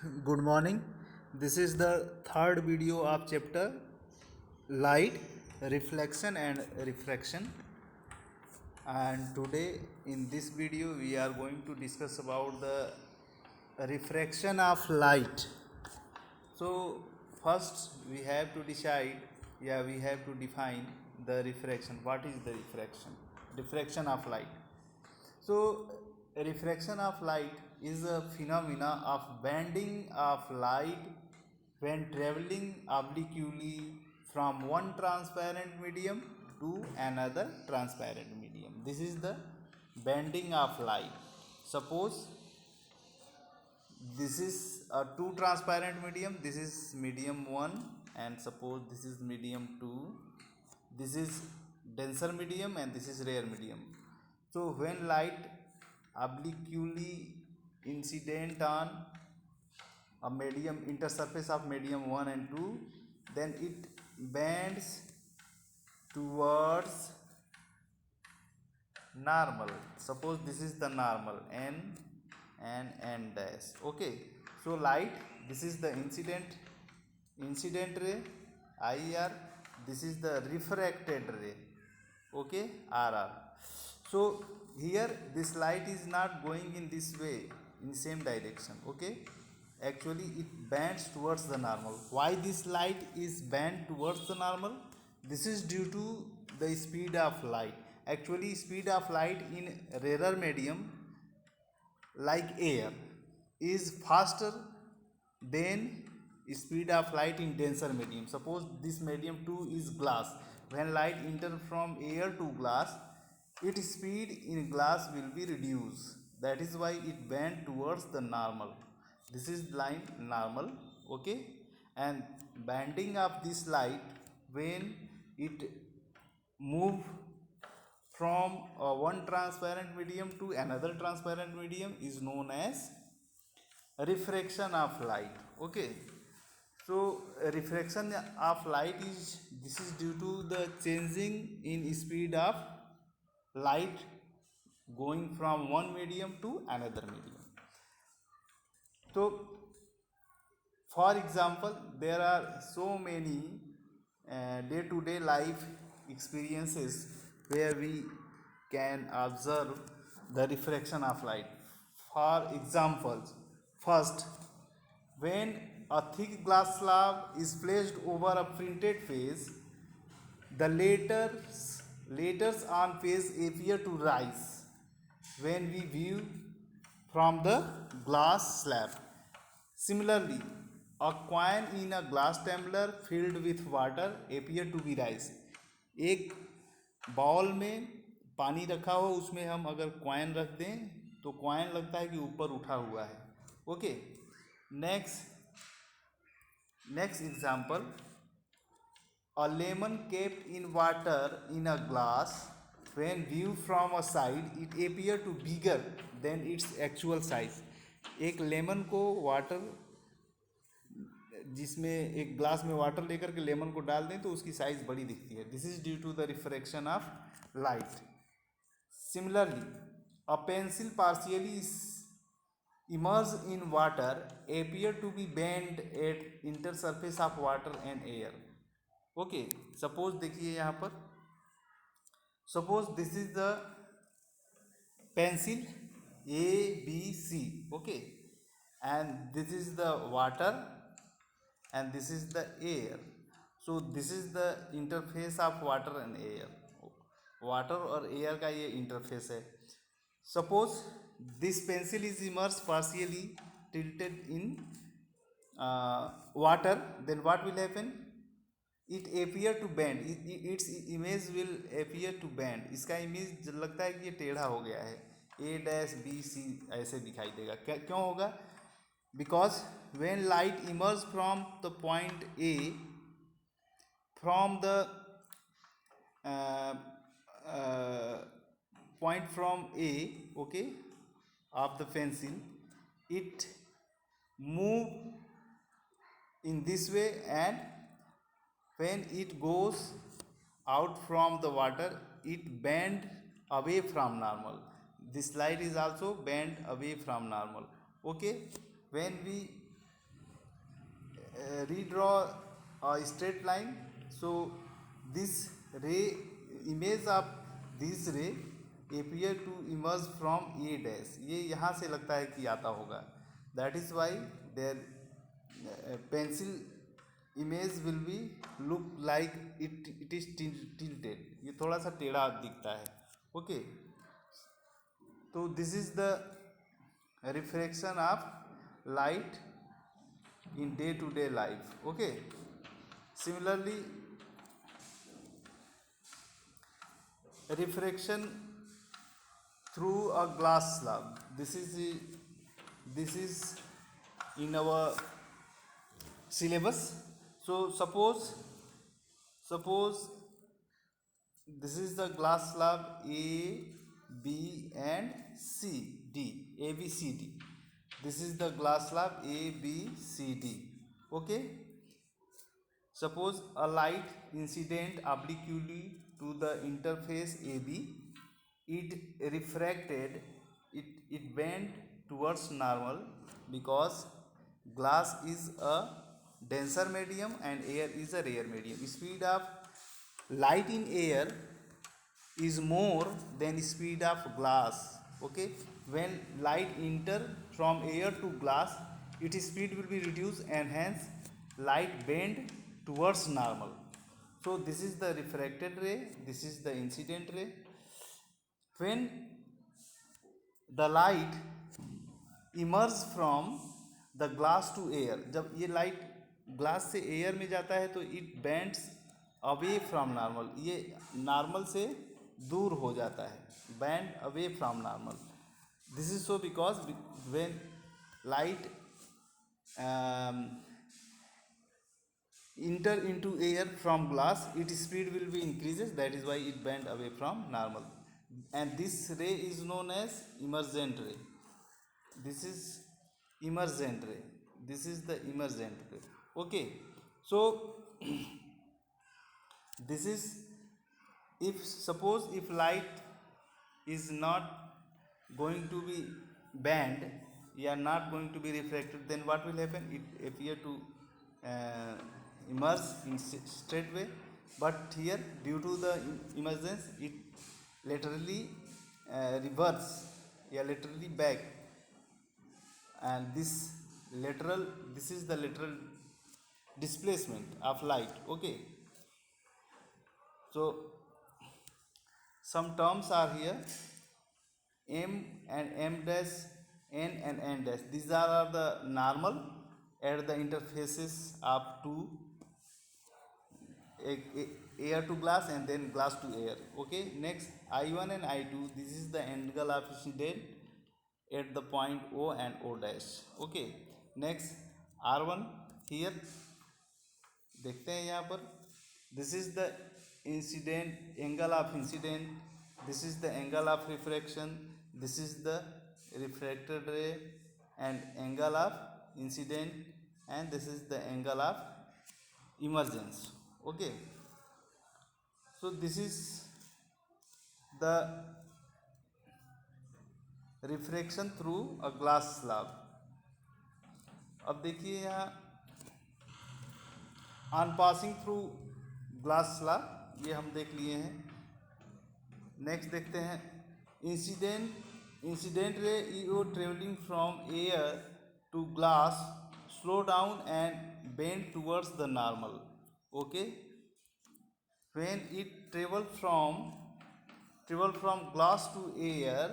Good morning. This is the third video of chapter light, reflection and refraction. And today in this video we are going to discuss about the refraction of light. So first we have to decide, we have to define the refraction. What is the refraction? Refraction of light. So, refraction of light is a phenomena of bending of light when traveling obliquely from one transparent medium to another transparent medium. This is the bending of light. Suppose this is a two transparent medium, this is medium 1, and suppose this is medium 2, this is denser medium and this is rare medium. So when light obliquely incident on a medium intersurface of medium 1 and 2, then it bends towards normal. Suppose this is the normal n and n dash. Okay, so light, this is the incident ray IR, this is the refracted ray, okay, RR. So here this light is not going in this way, in same direction, okay, actually it bends towards the normal. Why this light is bent towards the normal? This is due to the speed of light. Actually speed of light in rarer medium like air is faster than speed of light in denser medium. Suppose this medium 2 is glass. When light enter from air to glass, its speed in glass will be reduced. That is why it bend towards the normal. This is line normal, okay, and bending of this light when it move from one transparent medium to another transparent medium is known as refraction of light, okay. So refraction of light is, this is due to the changing in speed of light going from one medium to another medium. So for example, there are so many day to day life experiences where we can observe the refraction of light. For example, first, when a thick glass slab is placed over a printed page, the letters on page appear to rise when we view from the glass slab. Similarly, a coin in a glass tumbler filled with water appear to be rise. एक bowl में पानी रखा हो, उसमें हम अगर coin रख दें तो कॉइन लगता है कि ऊपर उठा हुआ है, okay. Next example, a lemon kept in water in a glass, when viewed from a side it appear to bigger than its actual size. एक लेमन को वाटर, जिसमें एक ग्लास में वाटर लेकर के लेमन को डाल दें तो उसकी साइज बड़ी दिखती है. This is due to the refraction of light. Similarly, a pencil partially immersed in water appear to be bent at intersurface of water and air. Okay, suppose देखिए यहाँ पर, suppose this is the pencil ABC, okay, and this is the water and this is the air. So this is the interface of water and air. Water और air का ये interface है. Suppose this pencil is immersed partially tilted in water, then what will happen? It appear to bend, its image will appear to bend. इसका image लगता है कि ये टेढ़ा हो गया है, A-B-C ऐसे दिखाई देगा. क्यों होगा? Because when light emerges from the point A, from the uh, point from A, okay, of the pencil, it move in this way, and when it goes out from the water it bend away from normal. This light is also bent away from normal, okay. When we redraw a straight line. So this ray, image of this ray appear to emerge from a dash. ये यहाँ से लगता है कि आता होगा. That is why their pencil image will be look like it is tilted. ये थोड़ा सा टेढ़ा दिखता है. Okay. तो this is the refraction of light in day to day life. Okay. Similarly, refraction through a glass slab. This is in our syllabus. So suppose this is the glass slab A, B and C, D, A, B, C, D. This is the glass slab A, B, C, D. Okay. Suppose a light incident obliquely to the interface AB. It refracted, it bent towards normal because glass is a denser medium and air is a rare medium. Speed of light in air is more than speed of glass. Okay. When light enter from air to glass, its speed will be reduced and hence light bend towards normal. So this is the refracted ray, this is the incident ray. When the light emerges from the glass to air, जब ये light glass से air में जाता है तो it bends away from normal. ये normal से दूर हो जाता है. Bend away from normal. This is so because when light enter into air from glass, its speed will be increases. That is why it bend away from normal. And this ray is known as emergent ray. This is emergent ray. This is the emergent ray. Okay. So this is, if suppose if light is not going to be bent, you are not going to be refracted, then what will happen? It appear to emerge in straight way, but here due to the emergence it laterally reverse, laterally back, and this is the lateral displacement of light. Okay. So some terms are here, M and M dash, N and N dash. These are the normal at the interfaces of two, air to glass and then glass to air. Okay. Next, I1 and I2. This is the angle of incident at the point O and O dash. Okay. Next, R1 here देखते हैं यहाँ पर. This is the incident, angle of incident. This is the angle of refraction. This is the refracted ray and angle of incident, and this is the angle of emergence. Okay. So this is the refraction through a glass slab. अब देखिए यहाँ on passing through glass slab, ये हम देख लिए हैं. Next देखते हैं incident ray EO travelling from air to glass slow down and bend towards the normal. Okay. When it travel from glass to air,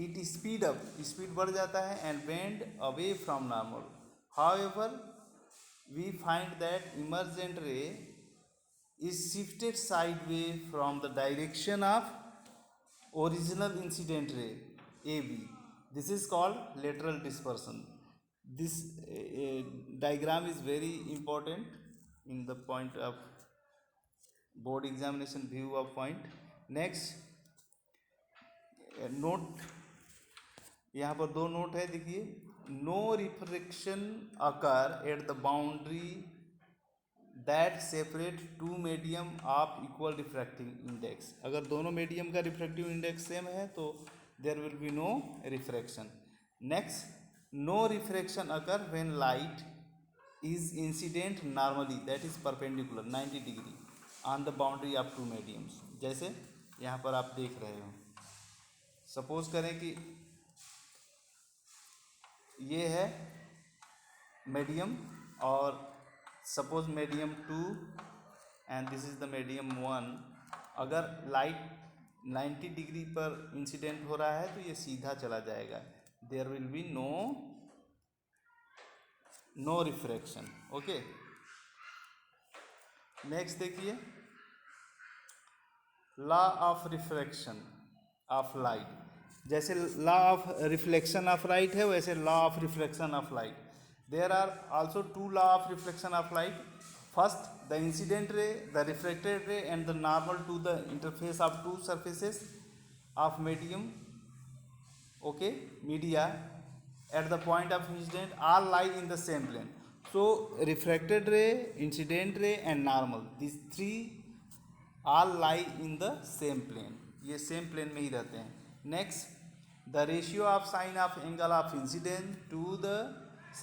it speed up, speed बढ़ जाता है, and bend away from normal. However we find that emergent ray is shifted sideways from the direction of original incident ray AB. This is called lateral dispersion. This diagram is very important in the point of board examination view of point. Next, note, यहाँ पर दो note है. देखिए, no refraction occur at the boundary that separate two medium of equal refractive index. अगर दोनों medium का refractive index same है तो there will be no refraction. Next, no refraction occur when light is incident normally, that is perpendicular 90 degree on the boundary of two mediums. जैसे यहाँ पर आप देख रहे हो, सपोज करें कि ये है मीडियम और suppose medium 2 and this is the medium 1. अगर लाइट 90 डिग्री पर इंसिडेंट हो रहा है तो ये सीधा चला जाएगा, there will be no refraction. Okay, next देखिए, law of refraction of light. जैसे law of reflection of light है वैसे law of refraction of light. There are also two law of reflection of light. First, the incident ray, the refracted ray and the normal to the interface of two surfaces of medium, okay, media at the point of incident all lie in the same plane. So refracted ray, incident ray and normal, these three all lie in the same plane. ये same plane में ही रहते हैं. Next, the ratio of sine of angle of incident to the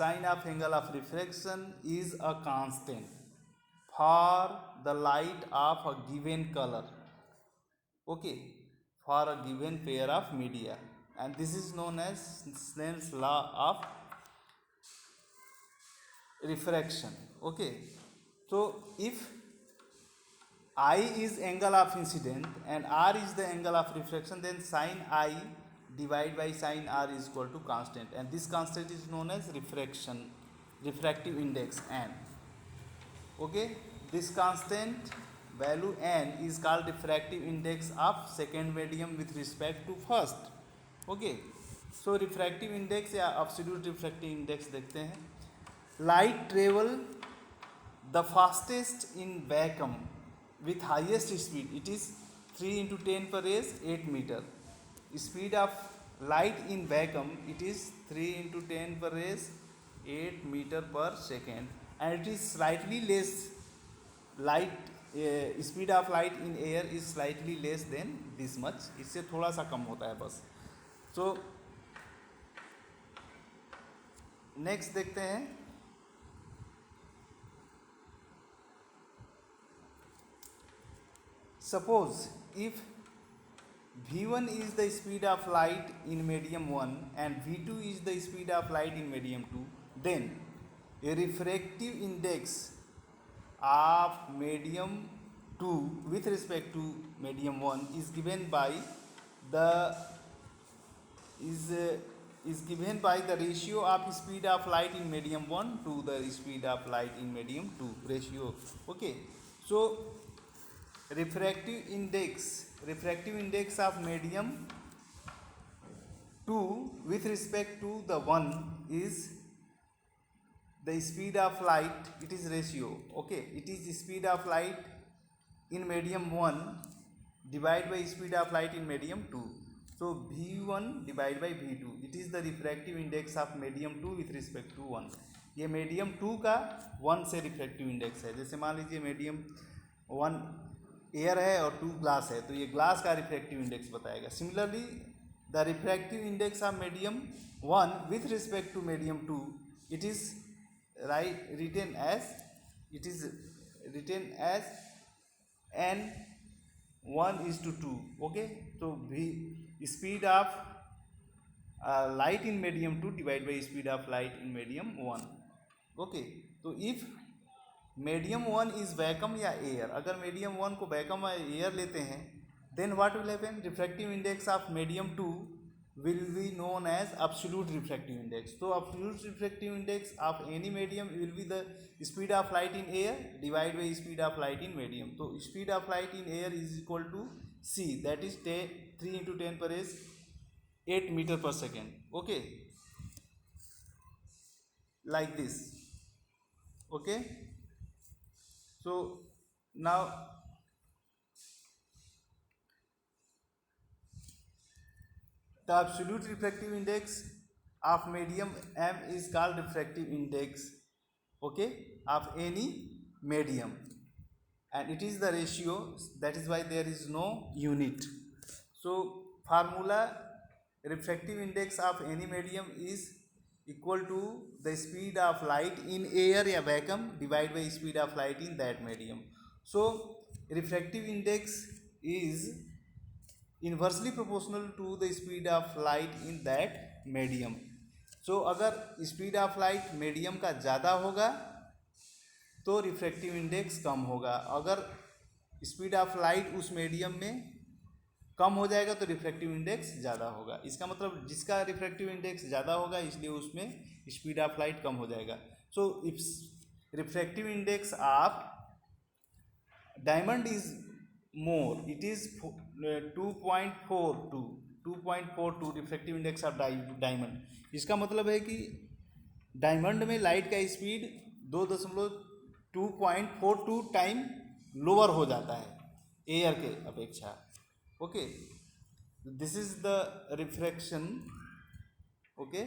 sine of angle of refraction is a constant for the light of a given color, okay, for a given pair of media, and this is known as Snell's law of refraction. Okay, so if I is angle of incident and R is the angle of refraction, then sin I divided by sin R is equal to constant, and this constant is known as refractive index n. Okay, this constant value n is called refractive index of second medium with respect to first. Okay, so refractive index या absolute refractive index देखते हैं. Light travel the fastest in vacuum with highest speed, it is 3 into 10 per raise 8 meter. Speed of light in vacuum, it is 3 into 10 per raise 8 meter per second, and it is slightly less light, speed of light in air is slightly less than this much, इससे थोड़ा सा कम होता है बस. So next देखते हैं, suppose if v1 is the speed of light in medium 1 and v2 is the speed of light in medium 2, then a refractive index of medium 2 with respect to medium 1 is given by the ratio of speed of light in medium 1 to the speed of light in medium 2 ratio. Okay, so refractive index of medium 2 with respect to the 1 is the speed of light, it is ratio. Okay, it is speed of light in medium 1 divided by speed of light in medium 2. So v1 divided by v2, it is the refractive index of medium 2 with respect to 1. ये medium 2 का 1 से refractive index है. जैसे मान लीजिए medium 1 air है और 2 glass है, तो ये ग्लास का रिफ्रैक्टिव इंडेक्स बताएगा. Similarly the refractive index of medium 1 with respect to medium 2, it is written as n1:2. Okay, so speed of light in medium 2 divided by speed of light in medium 1. Okay, तो if medium 1 is vacuum या air, अगर medium 1 को vacuum या air लेते हैं, then what will happen, refractive index of medium 2 will be known as absolute refractive index. तो absolute refractive index of any medium will be the speed of light in air divide by speed of light in medium. तो speed of light in air is equal to c, that is 3 into 10 पर raise 8 meter per second. Okay, like this. Okay, so now the absolute refractive index of medium m is called refractive index, okay, of any medium, and it is the ratio, that is why there is no unit. So formula refractive index of any medium is equal to the speed of light in air या vacuum divide by speed of light in that medium. So refractive index is inversely proportional to the speed of light in that medium. So अगर speed of light medium का ज़्यादा होगा तो refractive index कम होगा. अगर speed of light उस medium में कम हो जाएगा तो रिफ्रैक्टिव इंडेक्स ज़्यादा होगा. इसका मतलब जिसका रिफ्रैक्टिव इंडेक्स ज़्यादा होगा इसलिए उसमें स्पीड ऑफ लाइट कम हो जाएगा. So if refractive index of diamond is more, it is 2.42 refractive index of diamond. इसका मतलब है कि डायमंड में लाइट का स्पीड 2.42 टाइम लोअर हो जाता है एयर के अपेक्षा. Okay, this is the refraction. Okay.